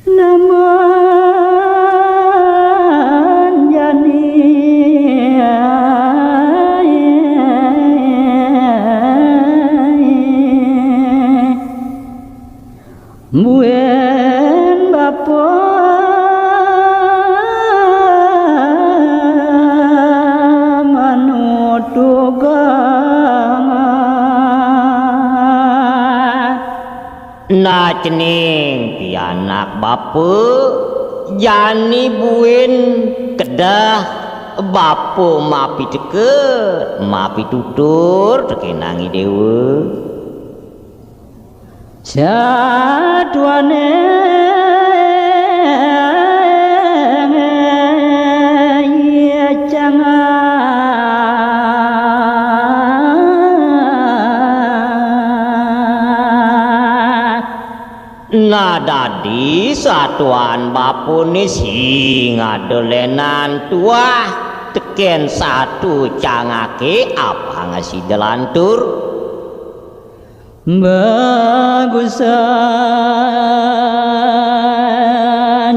namun jani muen bapa na cening pianak bapa jani buin kedah bapa mapi deket mapi tutur tekenangi dewa jadwane ya jangan nadadi satuan bapune sing adolenan tuah teken satu cangake apa ngasi delantur bagusan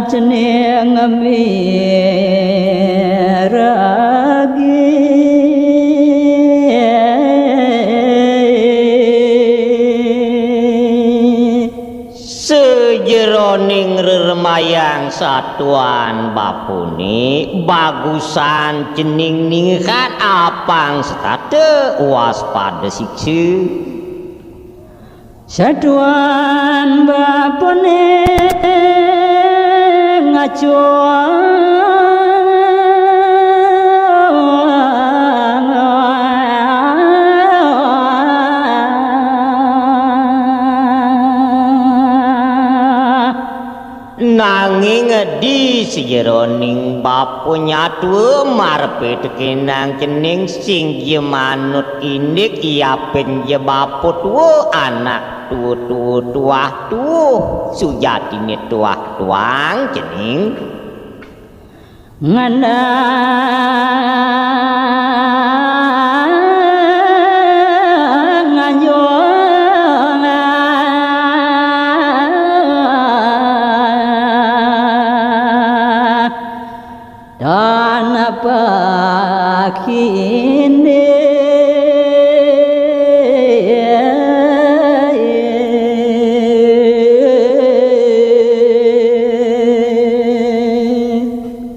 ceneng ngemiragi sejeroning remayang satuan bapune bagusan cening ningkat apang sekate waspada sikse satuan bapune nanging di sejeroning bapa nyatu marpe tekenang cening sing je manut indik iya penje bapa tua anak tuah sujatine tuah tuang cening ngana dan apa kini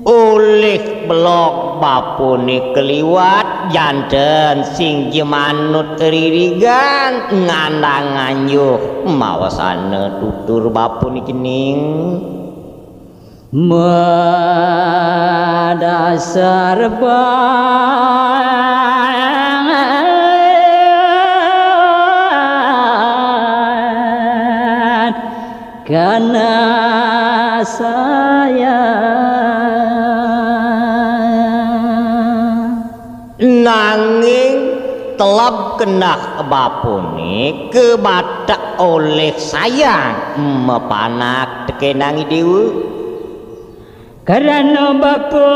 oleh blok bapune keliwat janten sing jemanut ririgan ngandang nganyuh mawasana tutur bapune cening madasar ban karena saya nanging telap kena bapune kebatak oleh sayang mepanak tekenangi dewa karena bapa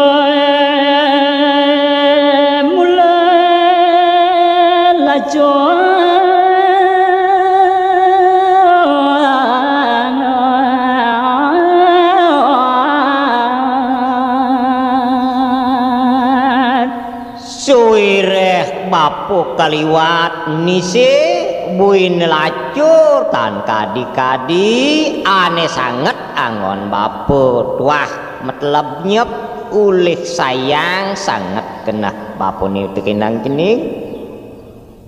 mula lacon suireh bapa kaliwat nise buin lacur tan kadi-kadi aneh sangat angon bapa tuah metlebnyep ulih sayang sangat kena bapune tekenang cening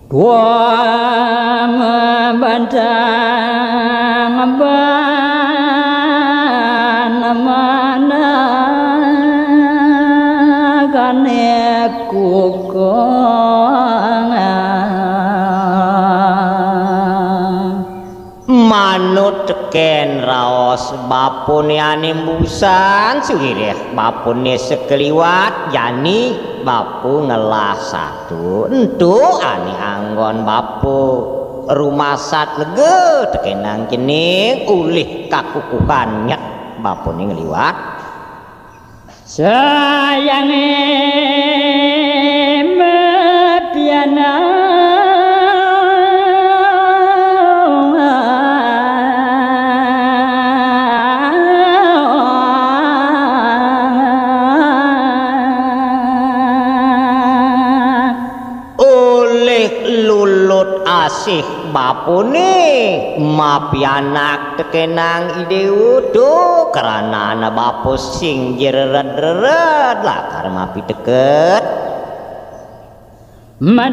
dua membantang mana kane manut teken raos bapune animbusan suwireh bapune sekeliwat yani bapu ngelah satu entu ani anggon bapu rumasat lege tekenang cening ulih kakukuhannya bapune ngeliwat sayange mepiana tasih bapune mapi anak tekenang ide udo karena anak bapus sing jereret lakar mapi deket madak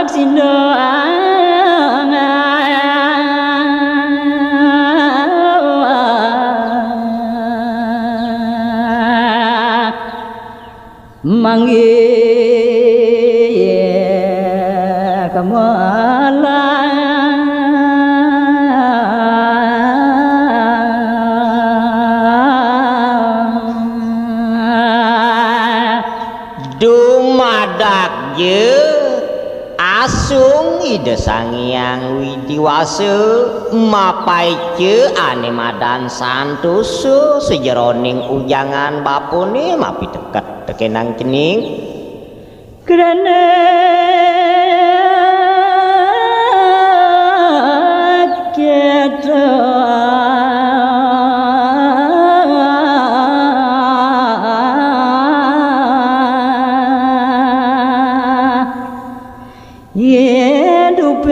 sindo manggil kamala dumadak je asung ide sangyang widiwase mapai je ane madan santusu sejeroning ujangan bapune mapi dekat tekenang cening kerana kita hidup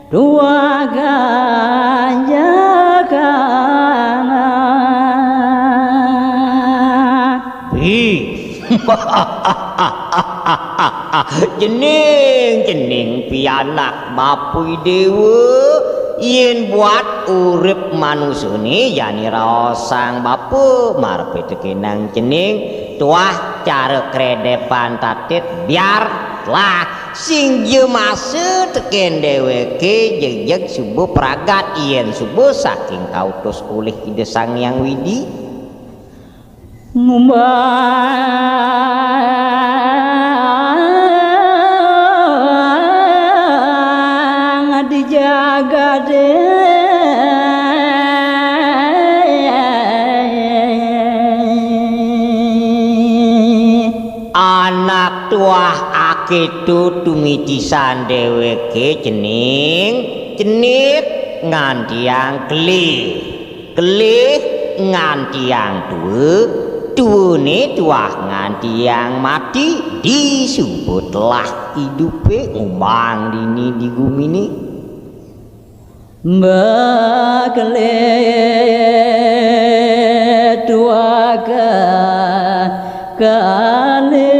dua jening pianak bapui dewa yen buat urip manusune yani raosang bapu marpe tekenang jening tuah cara kredepan tatit biar lah sing je masa teken dheweke jejeg subuh pragat yen subuh saking kautus oleh Ida Sang Hyang Widi ngumbang dijaga anak tuah aketu tumitisan dheweke cening cenit ngantiang kelih ngantiang tuane tuah ngantiang mati disebutlah hidupe ngumbang dini di gumini bakle tuah kale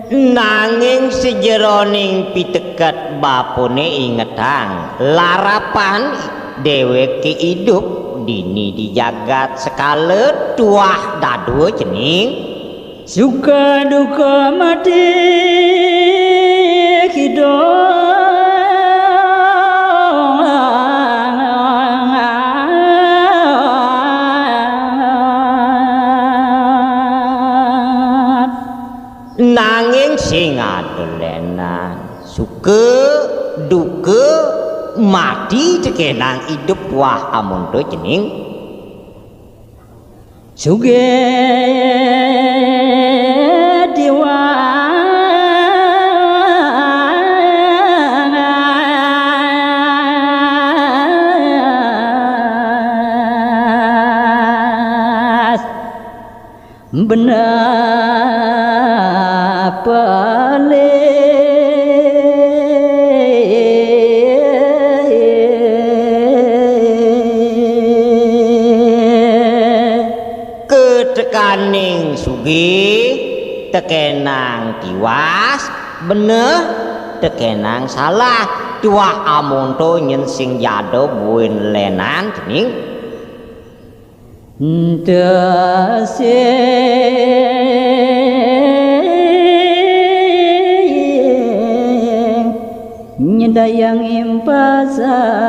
nanging sejeroning pitekat bapune ingetang larapan dheweke hidup dini di jagat sekale tuah dadu cening suka duka mati hidup nanging sing adolenan suka duka mati tekenang hidup wah amun to cening suge diwa benar pale ketekaning sugih tekenang tiwas bener tekenang salah tuah amun to nyen sing jado buin lenan cening nyedayang impasangan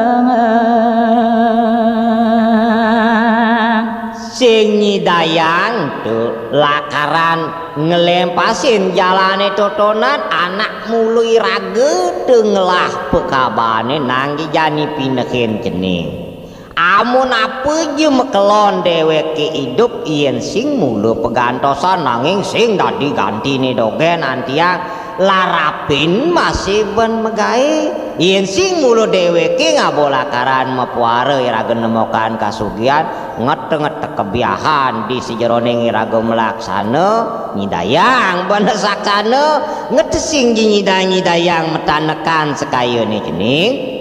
sing nyidayang tuh lakaran ngelempasin jalane totonan anak mului rage tenglah pekabane nanggi jani pineken cening amun apa je mekelon dheweke hidup yen sing mula pegantosan nanging sing dadi gantine dogen antiang larapin masih ben megae yen sing mula dheweke ngabolakaran mapuare iraga nemokan kasugian ngete-ngete kebiahan di sejeroning iraga melaksana nyidayang ben saksana ngete sing nyidayang metanekan sekayeune cening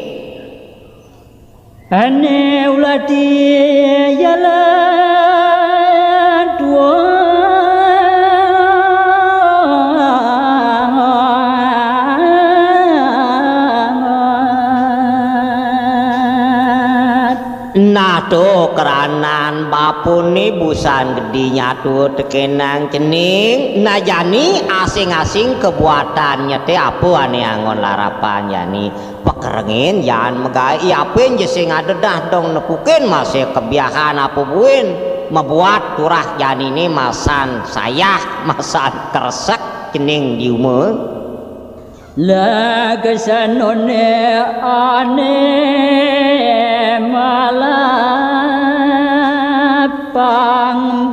ane ulati jalan dua nado keranan bapune busan gede nyatu tekenang cening najani asing-asing kebuatannya teh apa ane angon larapan yani pekerengin jangan megai iapen sing adedah dong nepukin masih kebiahan apa buin membuat turah jani ini masan sayah masan keresek cening di umur la kesanone ane malapang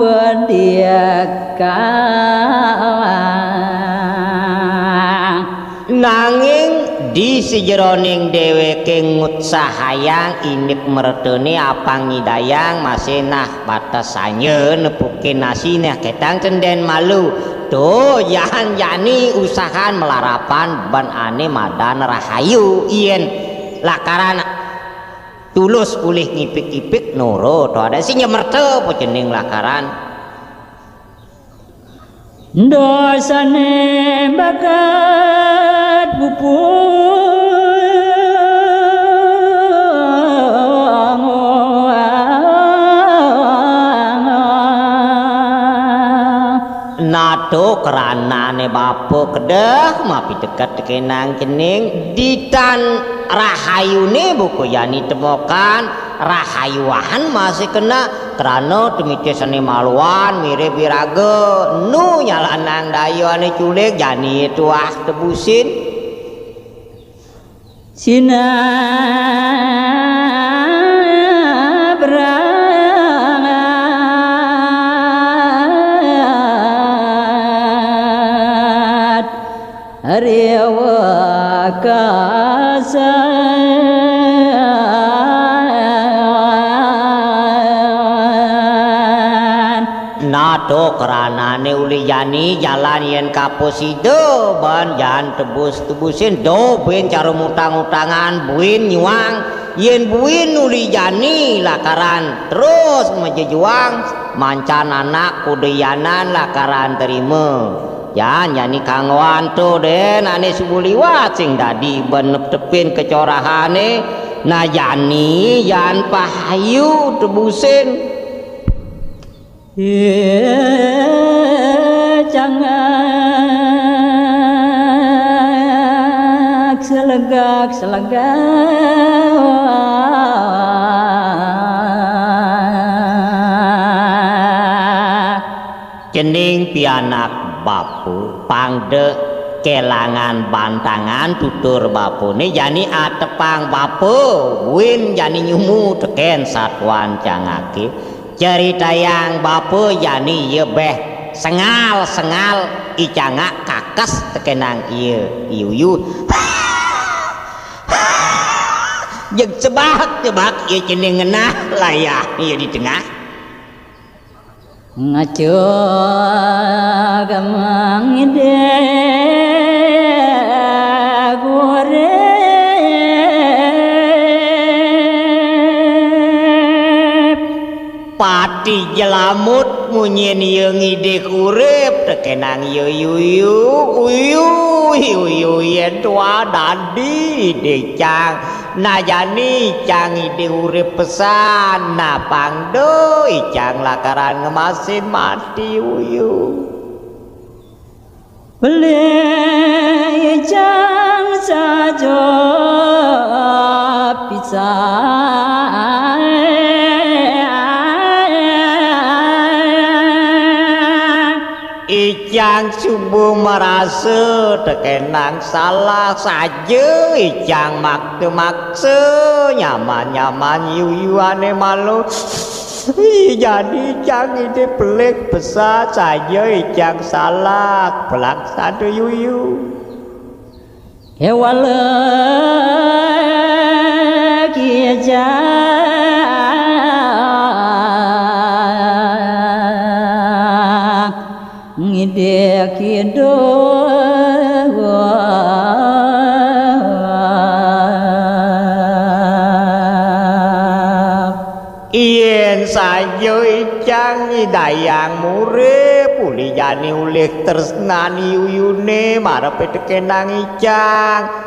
bediakan nanging di sejeroning dheweke ngutsahayang inip mertene apang nyidayang masih nah batasanya nepukin nasine ketang cenden malu tuh jangan jani usahan melarapan ban ane madan rahayu ien lakaran tulus ulih ngipik-ipik nurut ada sing nyemerte pocening lakaran dosane bakat pupung nado keranane bapa kedah mapi dekat kenang cening ditan rahayune buku yani temokan rahayuan masih kena kerana temite seni maluan mirip biraga nu nyalanang dayo ane culik jani tuah tebusin sina berat Aryawa kasan nado keranane uli jani jalan yen kaposido ban jan tebus-tebusin do ben cara utang-utangan buin nyuang yen buin uli jani lakaran terus mejejuang mancan anak kudeyanan lakaran terima ya nyani kangwan tuh den ane subuliwat sing dadi benep tepin kecorahane na jani yan pahayu tebusin cangak selegak cening pianak bapu pangde kelangan bantangan tutur bapune jani atepang bapu win jani nyumu teken satuan cangake cerita yang bapu jani ye beh sengal icangak kakes tekenang ieu iu jeung cebak ieu cening ngeunah layah ieu di tengah ngaco gamang ide gore pati jelamut munyen ieu ngide urip tekenang ieu uyu yen tua dadi decang najani cang ide urip pesan na pangdo icang lakaran ngemasin mati uyu beli cang sajo pisah Ijang subuh merasa tekenang salah saja Ijang maksa nyaman-nyaman yuyuane malu jadi Ijang ini pelik besar saja Ijang salah pelak satu yuyu Hewala kijang ngide kido yen saja Ijang dayang murip uli jani ulih tresnani uyune marepe tekenang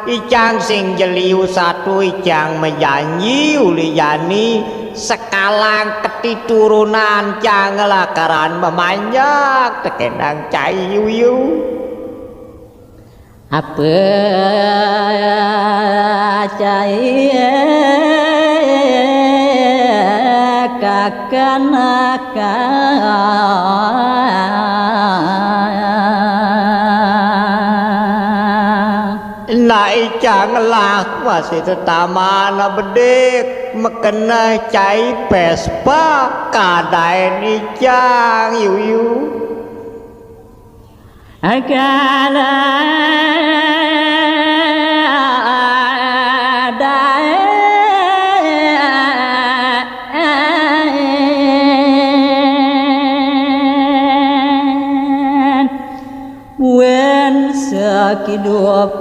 Ijang sing jeliu satu Ijang menjanji uli jani sekalang ketiturunan Ijang lakaran memanjak tekenang cai yuyu apa cai Nah Ijang lah masih tetamana bedek mekena cai Vespa kadaen Ijang yuyu Akala wen sakidupan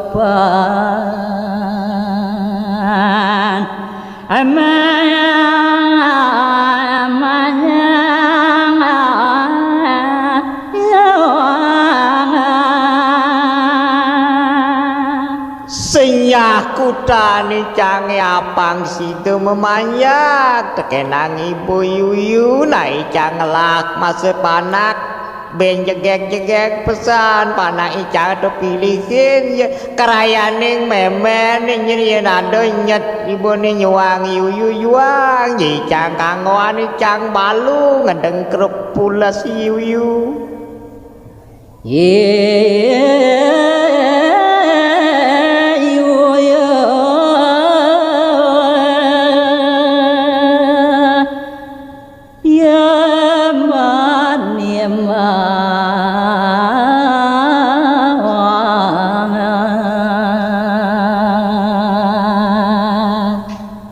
senyah kutani cange apang situ memanyak tekenang ibu yuyu na Ijang lah masa panak ben jegek pesan panak Ijang tu pilihin ya kerayaning memen nyen ado nyet ibu ni nyuang yuyu yuang Ijang kangoan Ijang balu ngedeng keruk pula si yuyu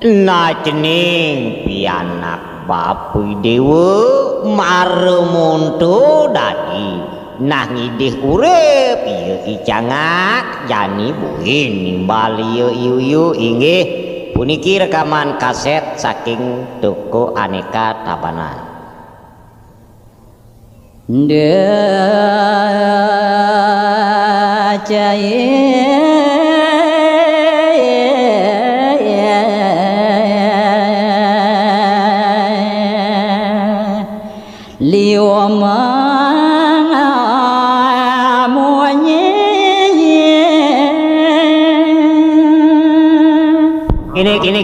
na cening pianak bapuy dewa maremonto dadi nah ngidih urip ieu Ijangak jani buin nimbal ieu yuyu inggih puniki rekaman kaset saking toko Aneka Tabanan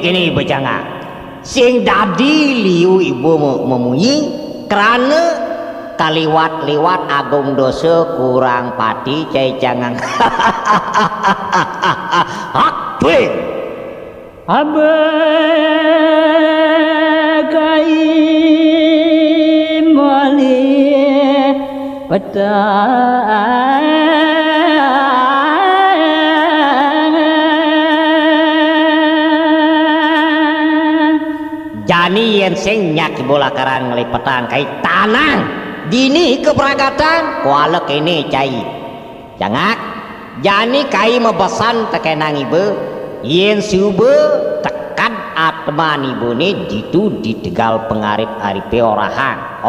Gini Bejangak sing dadi liu ibu memunyi karena kaliwat-liwat agung dosa kurang pati cai jangan hak tuing abagai mali petang jani yen sing nyak bola karang ngelipetan kai tanang dini keberangkatan kualek ini cai jangak jani kai mebesan tekenang ibu yen subuh tekan atman ibu ni ditu ditegal pengarip aripe orahan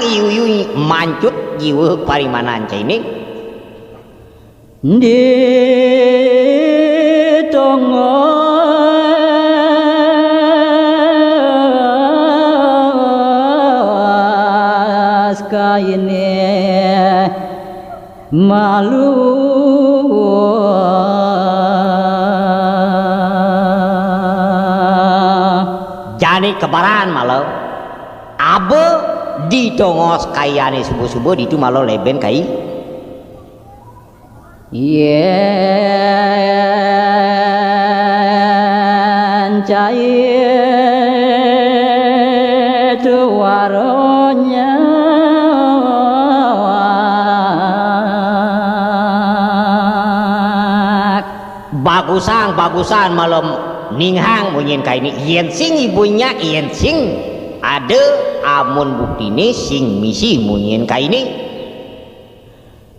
iu mancut jiwa parimanan cai ini di tongo ini malu jani kebaran malu abe di tongos kayane subuh-subuh ditu malu leben kai yen cai tuwaronya bagusan malam ninghang bunyin kaini yen sing ibunya yen sing ada amun buktine sing misi munyin kaini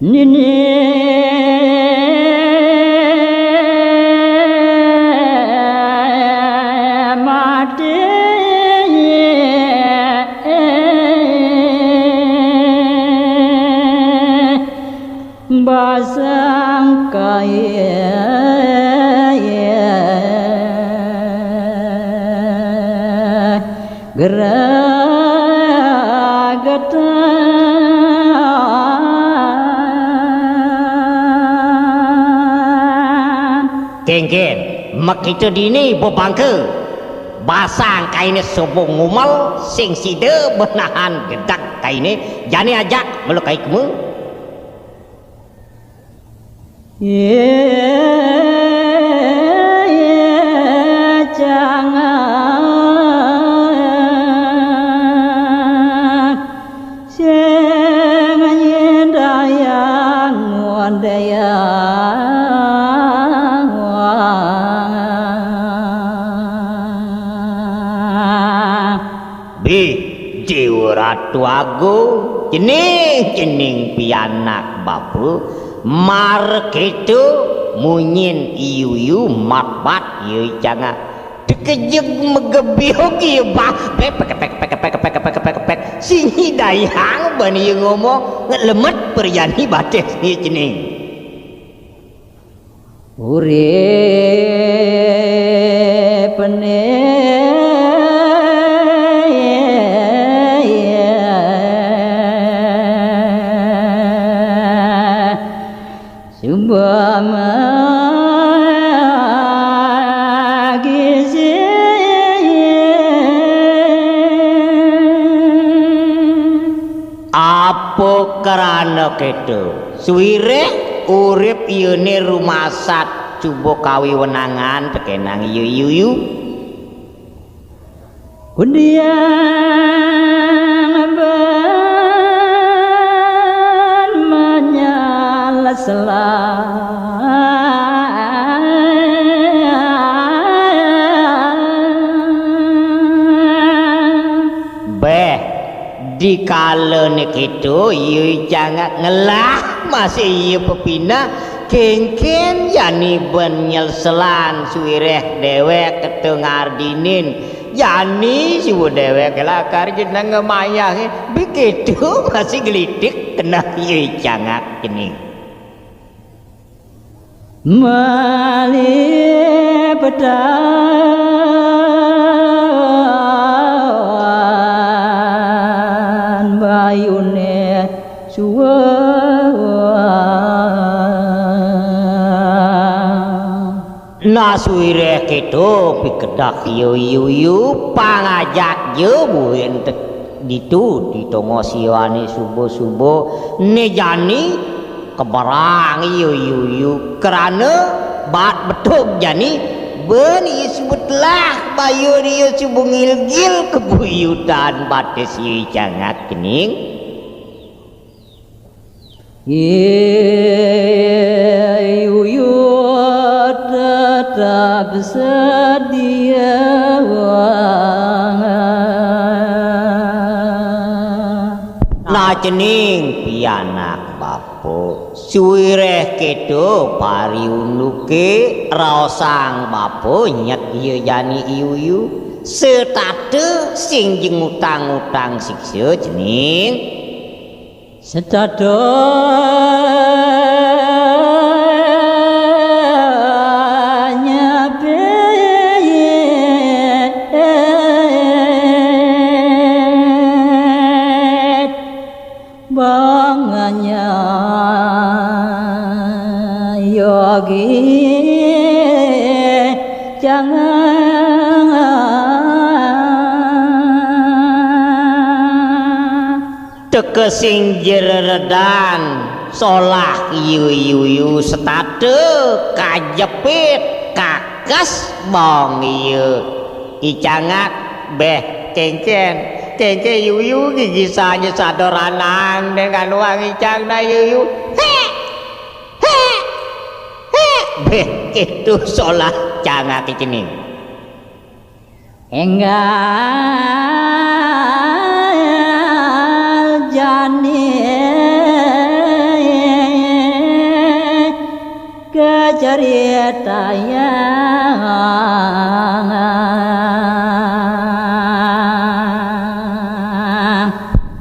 nini mati basang kaya geragatan kengken makita dini bobangke basang kaini sobong ngumal sing side benahan gedak kaini jani ajak melukai kamu jangan sing nyendayang bi jiwa ratu agung jening pianak bapu mar ketu munyin iyu matbat yu jangan dekejeg megebiok ieu bah pek sini dayang bani ngomong ngelemet peryani bates ieu jening uripne subama gizi apa karana ketu suwire urip yeune rumasat cuba kawiwenangan tekenang ieu undian ban menyala beh dikala kitu ieu jangan ngelah masih ieu pepina kengken yani benyelselan suwireh dewek ketengar dinin yani siwu dewek kelakar jeneng ngemayah begitu masih gelitik kena ieu jangan gini mali pedan bayune suwa nasuireh keto pikedak yu pangajak je buin ditu ditongo siwani subuh nejani kebarang yu kerana bat betuk jani beni sebutlah bayu dia subuh ngil-gil kebuyutan batis yu jangat kening yu tetap sedia nah cening pianak bapo suwireh kedo pariunuke raosang bapo nyet ieu jani iyu setate sing jeung utang-utang siksa cening setadanya bet banganya yogi jangan tekesing jereredan solah yu setate kajepit kakes bong icangak beh cengcen yuyu gigisanya sadoranang dengan uang icang na yuyu beh itu solah cangak kicining enggal jani kecerita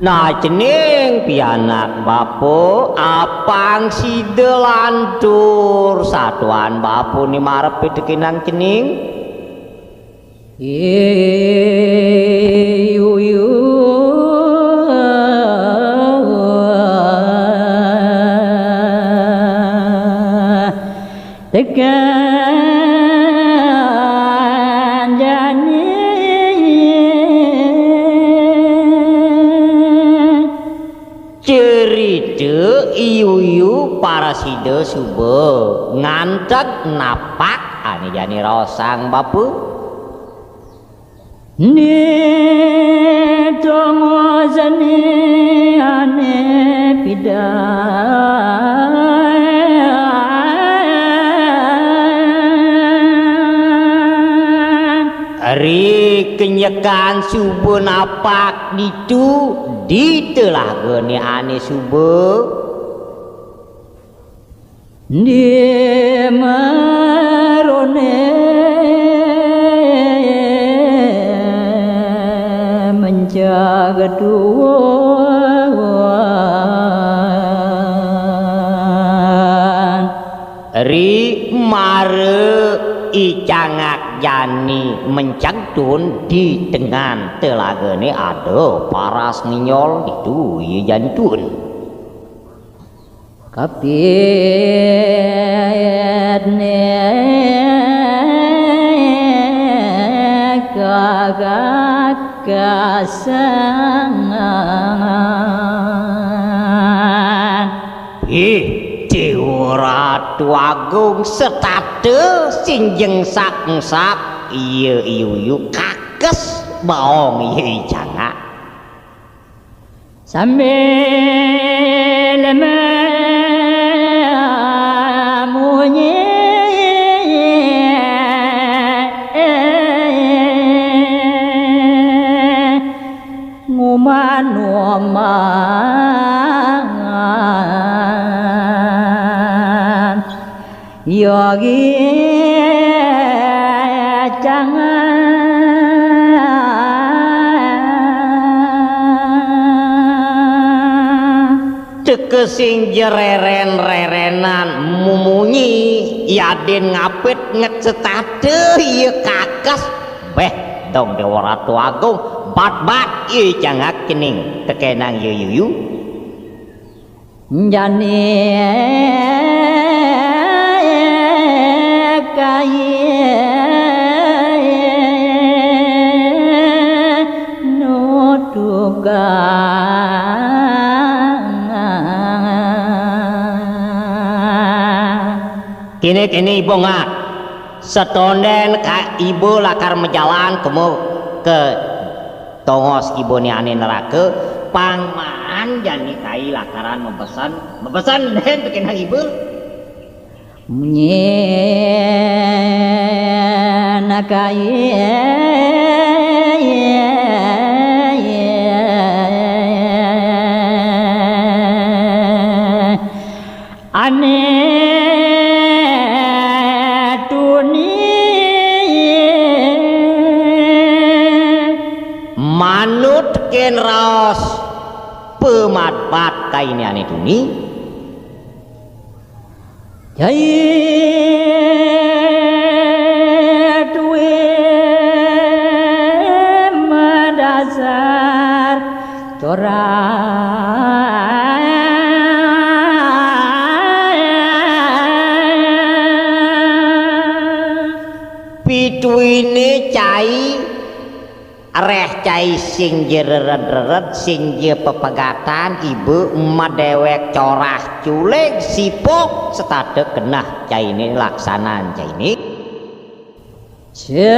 nah cening pianak bapo apang si delantur satuan bapo ni marep pitekinang cening yuyu tekan jani cerita iyu para sida suba ngantek napak ane jani rosang bapu ni tongo jani ane Ari kenyekan subuh napak ditu di telaga ni ane subuh di marone menjaga dua Ari mare icangak jani mencangtun di tengah telaga ni ada paras ninyol itu ia jantun kapit ne kagak kasangan Ratu Agung setate sinjeng sak iya iyu kakes baong iya janga sambil memunyi nguman yogi jangan tekesing jereren-rerenan mumunyi yaden ngapit ngecetate ieu kakas beh dong Dewa Ratu Agung bat-bat ieu jangak cening tekenang yuyu jani kini ibu ngak setonden ka ibu lakar menjalan kemu ke tongos ibu ni ane neraka pangmaan jani kai lakaran mebesan den tekenang ibu nyenakai ane manut ken raos pematpat kaini ane tuni jai duwe madasar pituine cai reh cai sing jereret-reret sing je pepegatan ibu emak dewek corah culik sipok setade kenah cai ini laksanaan cai ini Cedado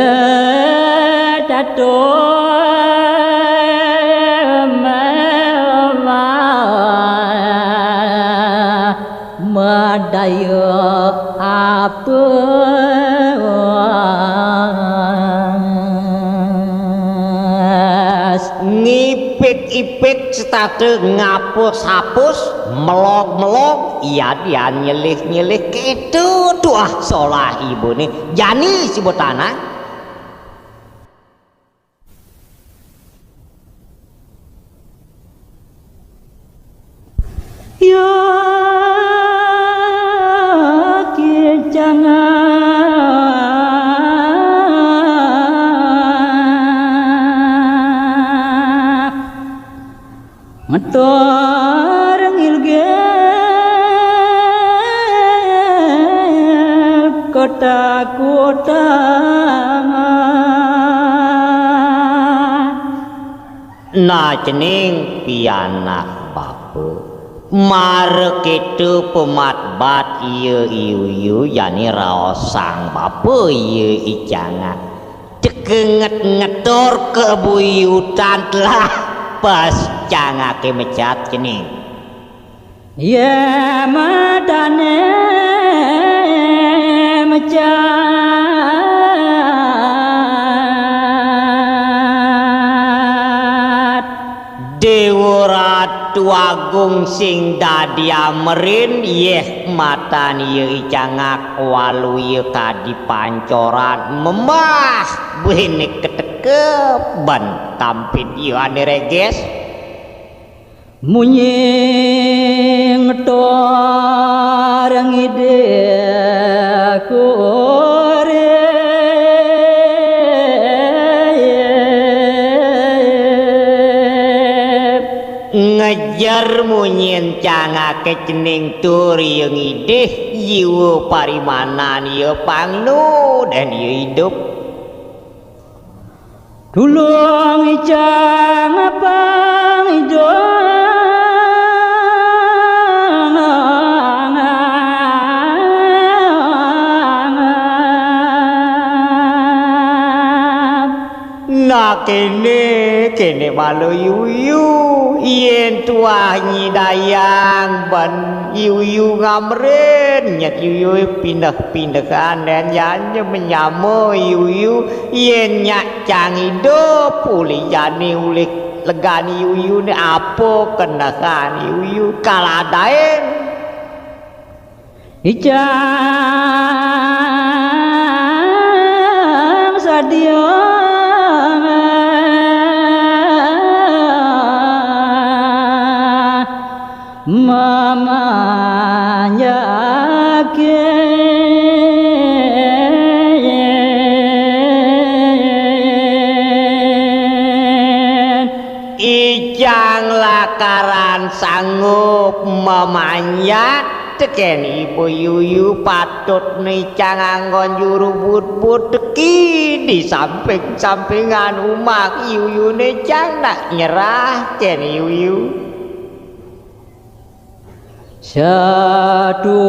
madaya apa ngipik-ipik setade ngapus-hapus melok-melok iya dia nyelih-nyelih ketu doah solah ibu nih jani si botana ya jangan ngetor ngilge kota-kota nah cening pianak bapu marek itu pematbat iya iu yani raosang bapu iya icangan cekenget ngetor kebuyutan telah pas cangake mecat cening ya madane mecat Dewa Ratu Agung sing dadi amerin yeh matan ye icangak walu ye kadi pancoran memah bene ketekep ban tampit ye ane reges munying tor ngide kore ngejar munyin cangake cening turi yang ideh jiwa parimanan ye pangnu dan ye hidup tulung icang apang hidup nah kene malu yuyu yen tuah nyidayang ban yuyu ngamren nyat yuyu pindah-pindah dan janya menyamu yuyu yen nyak cang hidup uli jani uli legani yuyu ni apa kenakan yuyu kaladain icang sadio mamanya ke ijang lakaran sanggup memanjat teken ibu yuyu patut nicang anggon juru but-but teki di samping-sampingan umak yuyu nicang nak nyerah ken yuyu Saduka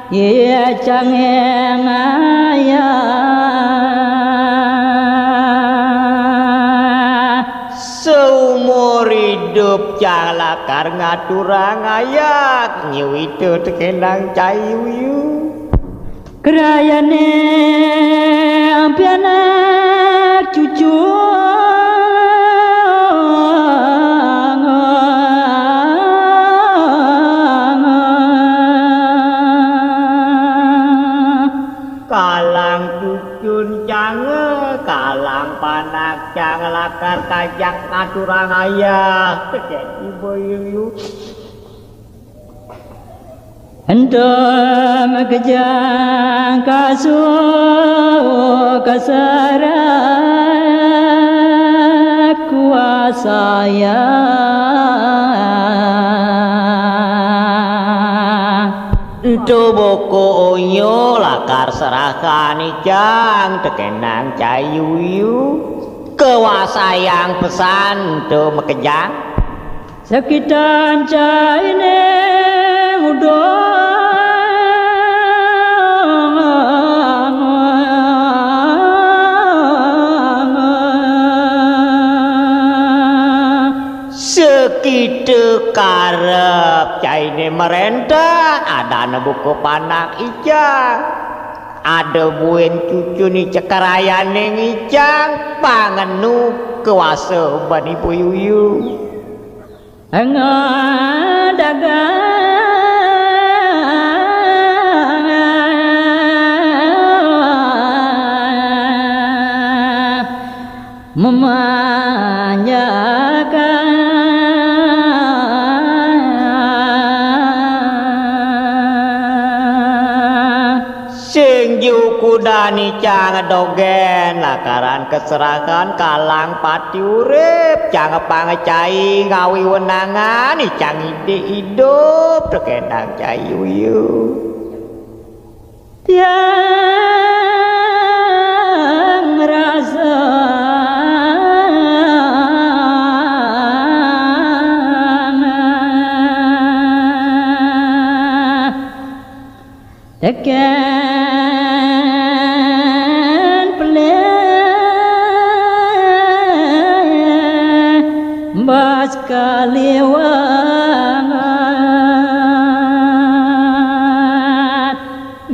ye cangen aya seumur hidup calakar ngaturang ayak nyiwitu tekenang cayuyu kerayane anak cucu kalang cucun cange kalang panak cang lakar kajak ngaturang ayah teken ibu yuyu Hendam kejang kasu kasara kuasa ya Boko onyo lakar serahkan ijang tekenang cayuyu kewasayang pesan do mekejang sakitan caine sekitu karep caine merentah ada buku panak ijang ada buen cucu ni cekarayane ijang pangenu kewasa bani puyuyu dagang memanjakan sing jukudani cang dogen lakaran keserakan kalang pati urip cang pangecai ngawi wenangan cang ide hidup tekenang cayuyu tiang rasa tekan peleh bas kaliwat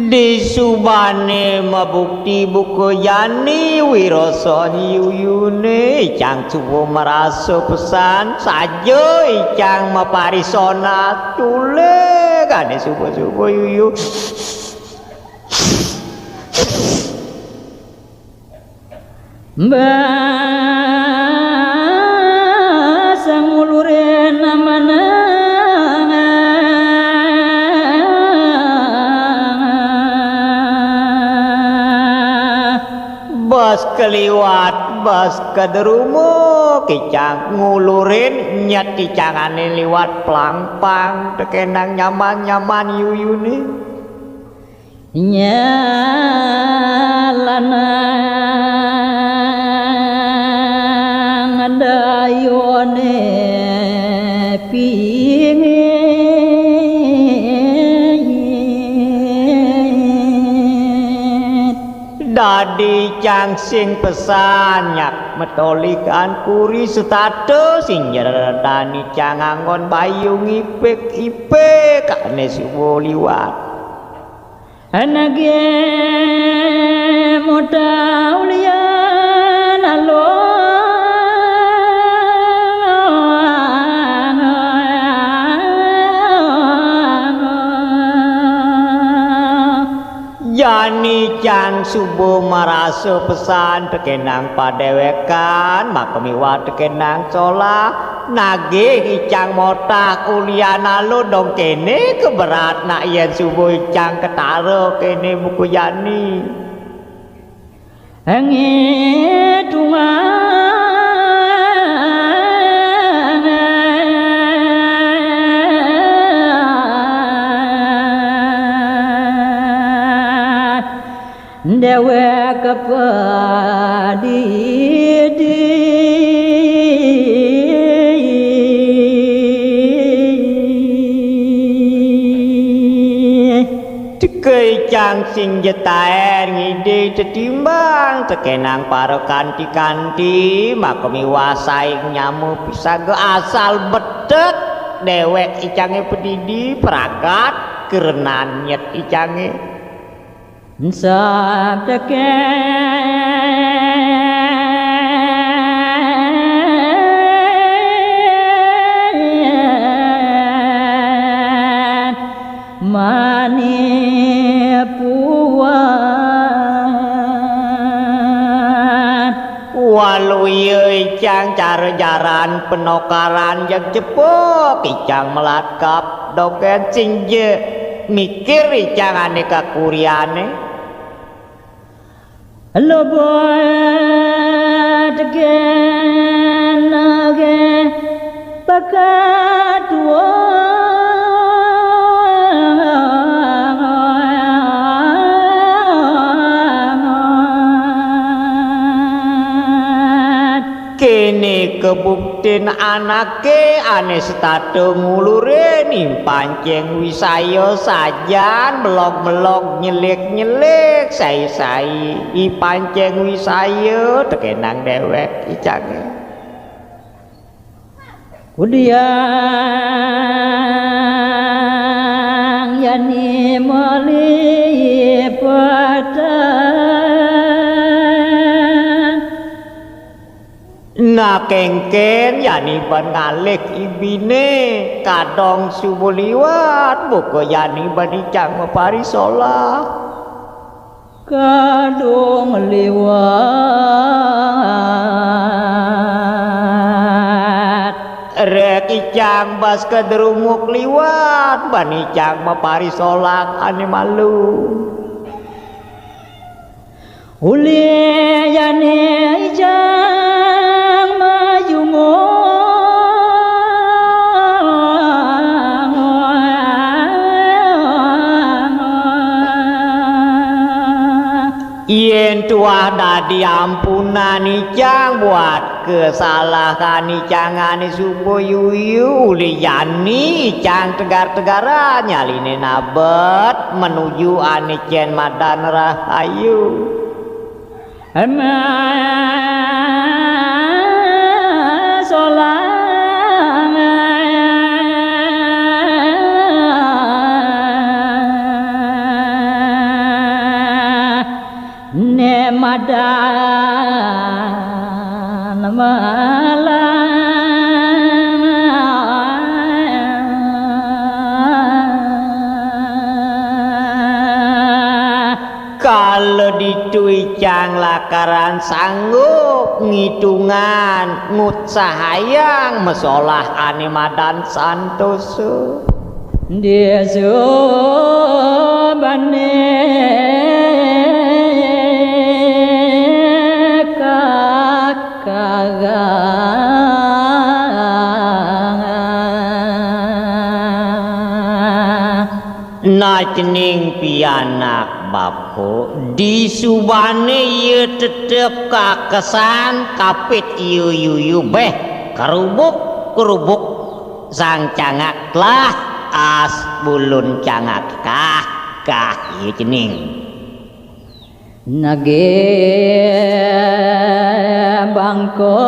di subane mabukti buku yani wiroso yuyune cang cubo merasa pesan saja cang maparisona tule kane subo yuyu basang uluren namana bas keliwat bas kaderumo kicang ngulurin nyat kicangane liwat pelang-pang tekenang nyaman-nyaman yuyune nyalanang dayone pingin dadi cang sing pesan nyak metolikan kuri setato sing nyeredani cang angon bayung ipek-ipek kane suwo liwat anage modal lian yani cang subuh maraso pesan tekenang padewekan makamiwa tekenang cola nage icang motah kuliah lo dong kene keberat nak yen subuh icang ketaro kene buku yani angin tungan dewek kepadidi cang sing jetaer ngide tetimbang tekenang paro kanti-kanti makomi wasai nyamu pisago asal betet dewek icange pedidi perakat kerenan nyet icange sabdeken mani puan walu ye icang cara jaran penokaran yang jepok icang melakap doken sing je mikir icang aneka kuriane Hello boy again pakat kebuktin anake ane stato ngulure ning panceng wisaya sajan melok-melok nyelek-nyelek sai-sai i panceng wisaya tekenang dewek icange Udiang yani mali pada na kengken yani ban ngalek ibine kadong subuliwat buka yani ban icang maparisola kadung liwat rek icang bas kederumuk liwat ban icang maparisolak ane malu uli yani ijang majungo yen tuah dadi ampunan icang buat kesalahan icangane supuyuyu uli yani icang tegar-tegaran nyaline nabet menuju ane cen madan rahayu solang ne madan malam kalau dituicang lakaran sanggup ngitungan ngut sahayang mesolah ane madan santoso dia bane na cening pianak bapo di subane ye tetep kakesan kapit iu beh kerubuk sang cangak lah as bulun cangak kah ye cening nage bangko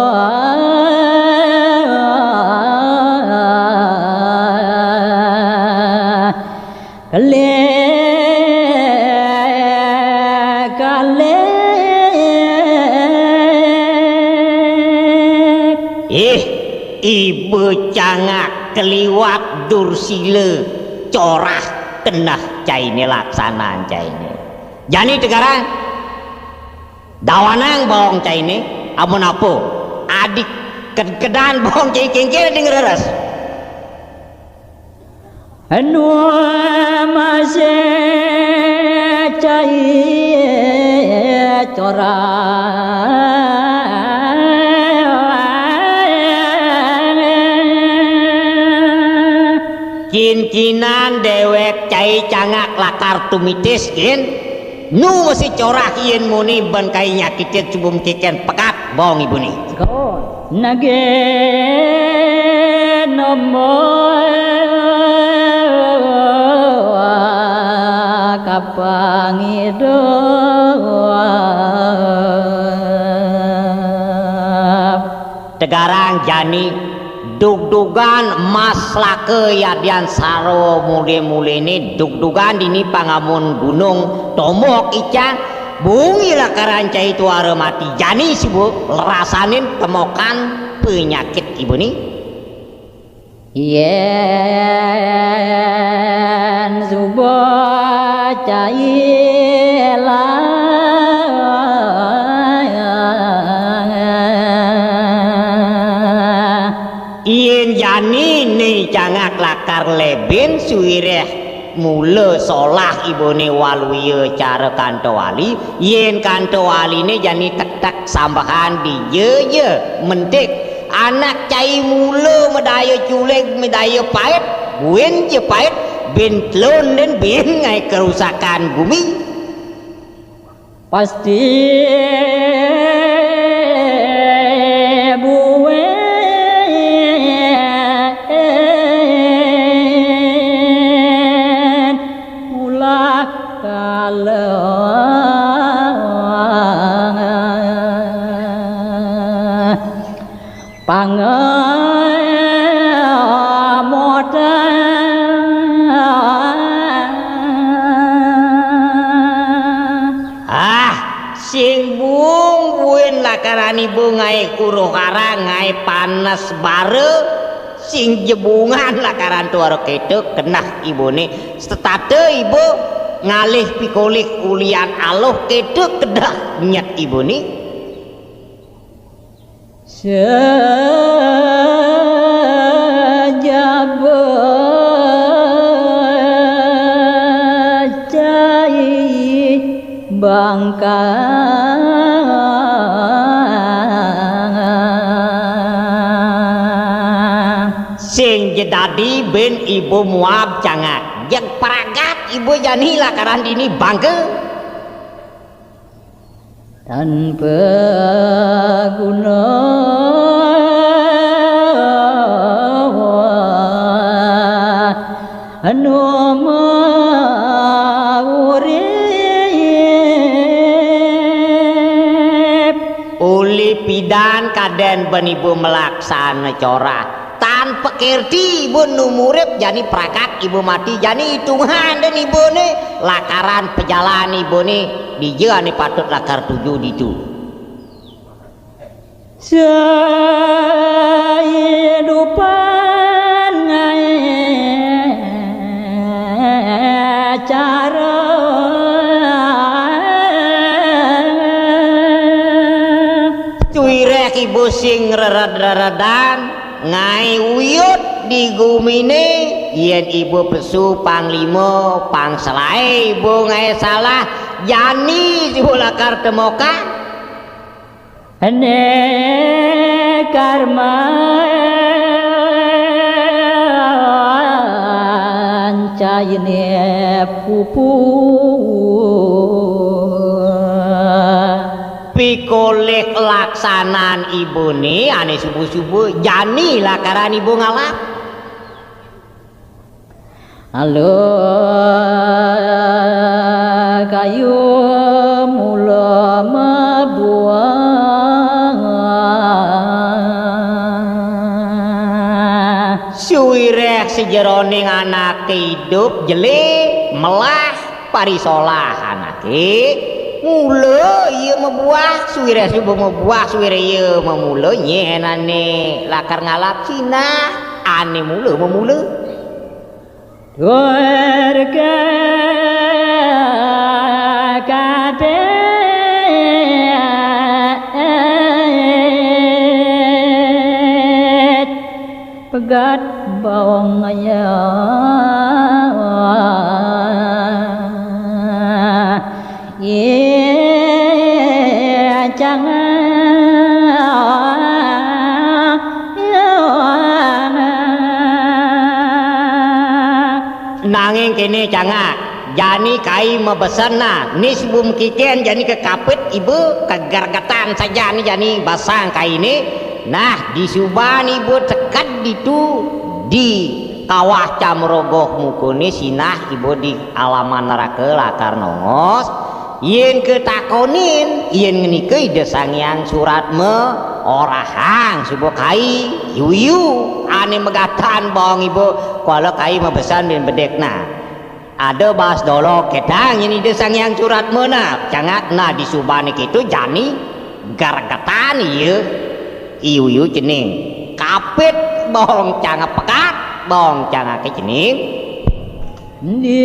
ibu cangak keliwat dursile corah kenah caine laksanaan caine jani tegarang dawanang bawang caine amun apo adik kedan bawang cai kengkir denger ras anu masih cai corah cincinan dewek cai cangak lakar tumitis kin nu masih corah yen muni ban kai nyakitin cubum kiken pekat bong ibu ni nage nomo kapangido tegarang jani dug-dugan mas lake yadian saro mule-mule ini dug-dugan dini pangamun gunung tomok icang bungi lakaran cai itu mati jani sih bu rasanin temokan penyakit ibu nih yen subo cai ien jani nih cangak lakar leben suireh mula solah ibune waluye cara kanto wali yen kanto wali ne jani tek sambahan di ye mentik anak cai mula medaya culek medaya pahit buen je pahit ben tlon dan ben ngai kerusakan bumi pasti buen ibu ngai kuruh karang ngai panas bare sing jebungan lakaran tuara ketuk kenah ibu ni setate ibu ngalih pikolih ulian aloh ketuk kedah nyat ibu ni bangka sing jedadi ben ibu muab jangan yang peragat ibu jani lakaran ini bangga tanpa guna anu pidan kaden ben ibu melaksana corah tanpa kerti ibu numurip jani prakat ibu mati jani hitungan dan ibu ni lakaran pejalan ibu ni dia ni patut lakar 7 ditu kehidupan cara ibu sing rerad-reredan ngai uyut di gumine yen ibu pesu panglima pangselai ibu ngai salah jani ibu lakar temoka ane karma ancayne pupu pikoleh laksanan ibu nih ane subuh-subuh jani lakaran ibu ngalap halo kayu mula mabuah suwireh sejeroning anak hidup jeli melah parisolah anake mula iya membuah suwire subuh membuah suwire iya memula nyenane lakar ngalap cina ane mula memula warga kate pegat bawang nanging kene cangak jani kai mebesan na nis bum kikian jani kekapit ibu kegargatan saja nih jani basang kai ini nah di suban ibu tekat ditu di kawah camrogoh mukuni sinah ibu di alaman neraka lakar nongos yen ketakonin yen ngenike desang yang surat me orahang subuh kai yuyu ane megatan bawang ibu kalau kai mebesan dan bedekna ada bahas dolo ketang ini desang yang surat mana cangat nah di subanik itu jani gargatan iya yuyu cening kapit bawang cangap pekat bawang cangap cening di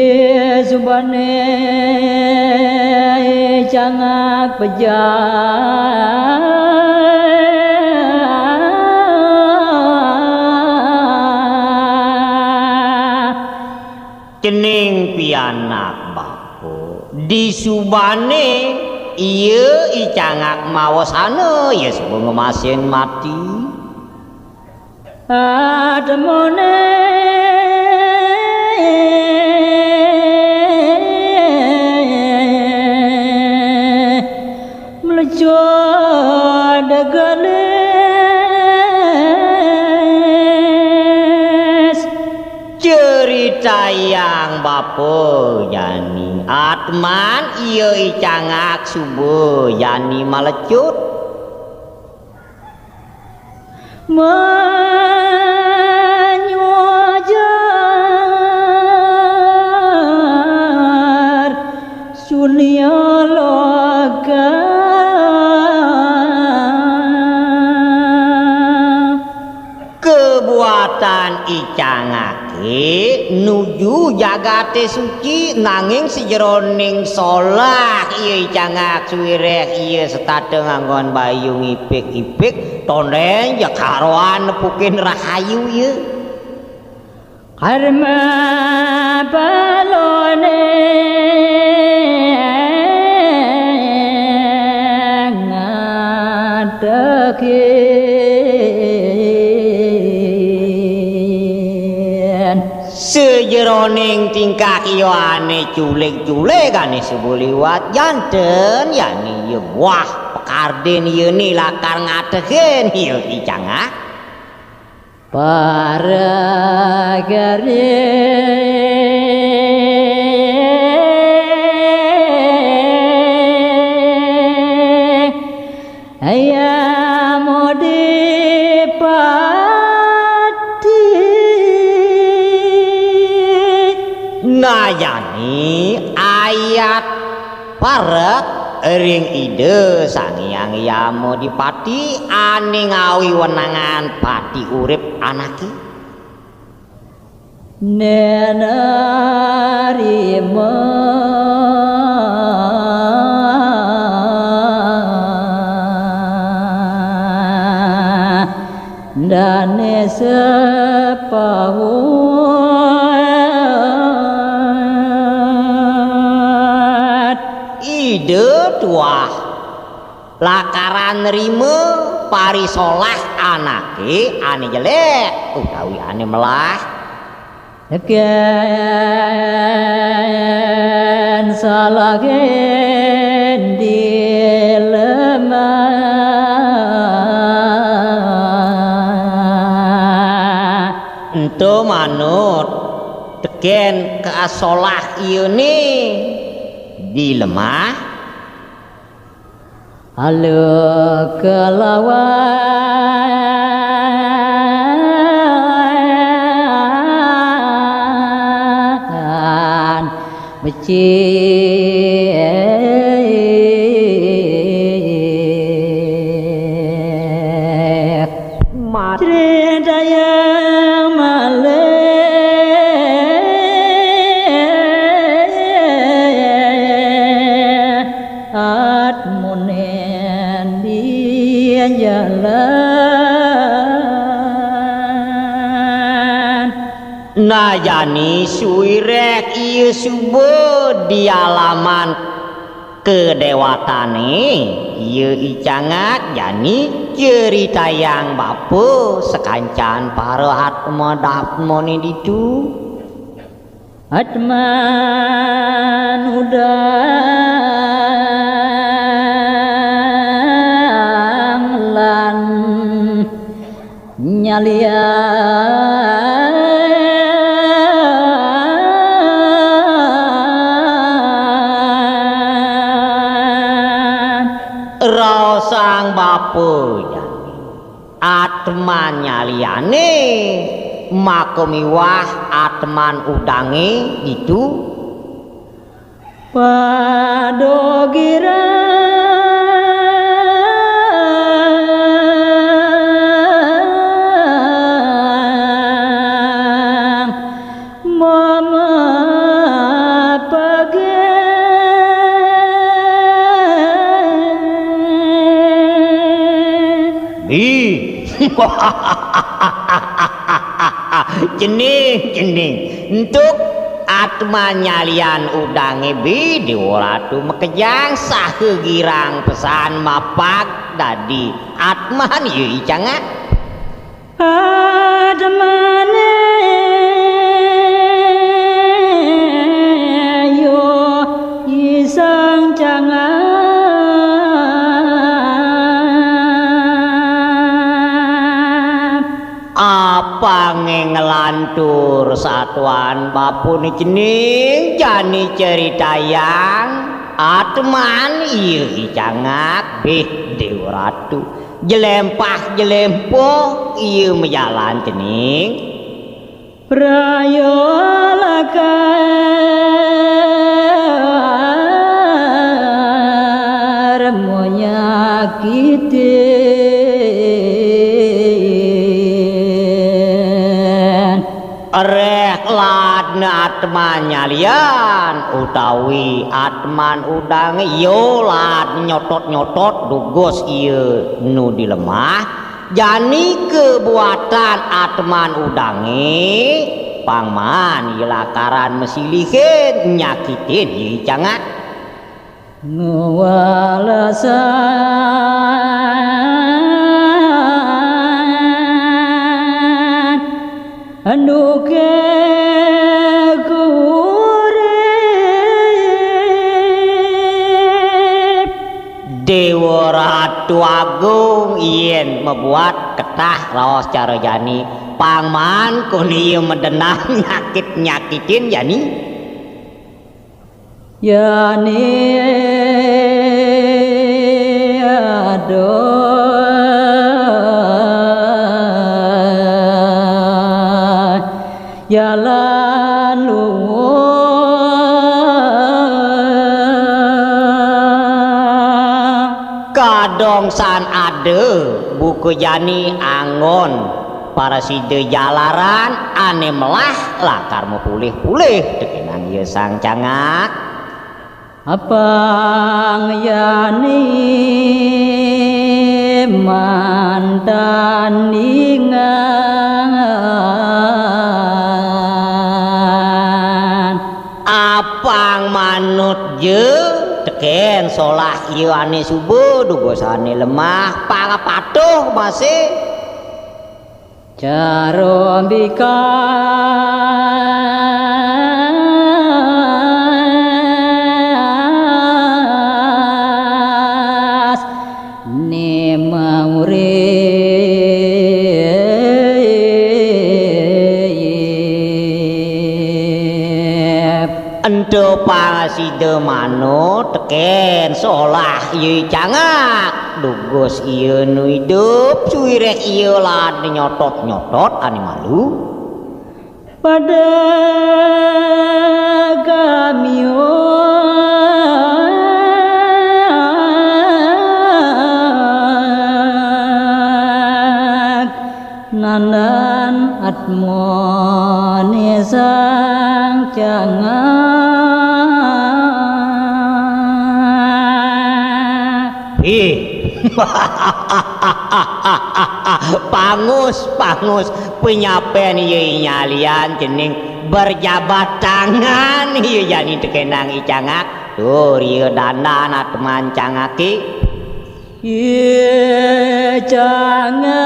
subane cangak pejar cening pianak baku di subane iya icangak mawasana ya sebelum masin mati ademone melejo degales cerita yang bapo yani atman iya icangak subuh yani malecut menyuajar sunia loga lan icangake nuju jagate suci nanging sejroning salah iya icangak suwireh iya setade nganggon bayu ngipik-ipik tonden ya karoan nepukin rahayu ye karma balone sejeroning tingkah iyo ane culik-culikane sebuliwat janten yani ye wah pekarden ye ni lakar ngatehen ye icangak para gare ayam ngayani ayat parek ring ide sang hyang Yama Dipati ane ngawi wenangan pati urip anake nenarima dane sepahu ide tuah lakaran nerima parisolah anake ane jelek utawi ane melah ken salah gen dilemah ento manut teken keasolah ieu ni dilemah halo kelawan becik cerita yang atmunen dia jalan najani suirek ieu subuh di alaman kedewatane ieu icangak jani cerita yang bapu sekancan para atma ditu atman udang lan nyalian rasang bapu jani atman nyaliane makomiwah atman udange itu padogira mama pagen jening untuk atma nyalian udange bi diwaratu mekejang sahegirang pesan mapak dadi atman ieu icangak admane yo isang cangan apa ngelantur satuan bapu ni jening jani cerita yang atman ieu icangak bih dewa ratu jelempah jelempoh ieu mejalan jening prayolakar menyakiti bareh ladna atman nyalian utawi atman udang yo lad nyotot-nyotot dugos ieu nu dilemah jani kebuatan atman udange pangman ilakaran mesilihin nyakitin ieu cangak nuwalasan anuke kurep Dewa Ratu Agung yen membuat ketah raos cara jani pangman kuni medenang nyakit-nyakitin jani yani adoh ya lalu kadongsan ade buku jani angon para side jalaran ane melah lakar mau pulih-pulih tekenang ieu sang cangak apang yani mantan ingan apang manut je teken solah ieu ane subuh dugosane lemah pangapatuh masih Carombika ento pangaside manut teken solah ieu cangak dugos ieu nu hidup suwireh ieu lad nyotot-nyotot ane malu pada gamio nanan atmone sang cangak pangus penyapen ieu nyalian cening berjabat tangan ieu jani tekenang i cangak tur ieu dandan atman cangaki ieu cangak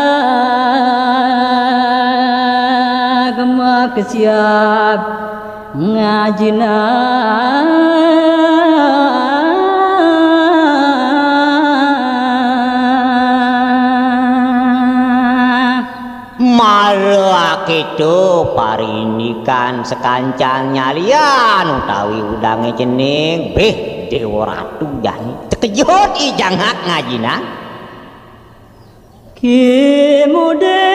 mak siap ngajina kitu parinikan sekancang nyalian utawi udange cening beh Dewa Ratu jani tekejut i jangak ngajina kimude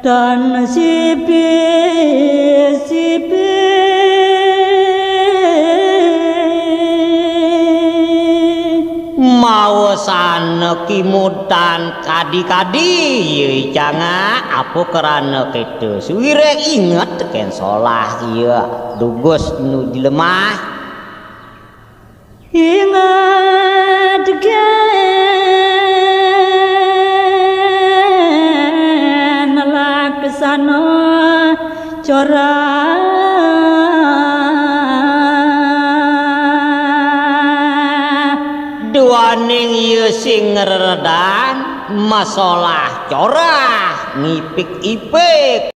dan sipi maosan kimudan kadi-kadi ieu cangak apo kerana kitu suwire inget teken solah ieu dugos nu dilemah ingat gen laksana cora duaning ieu sing reredan masalah corah ngipik-ipik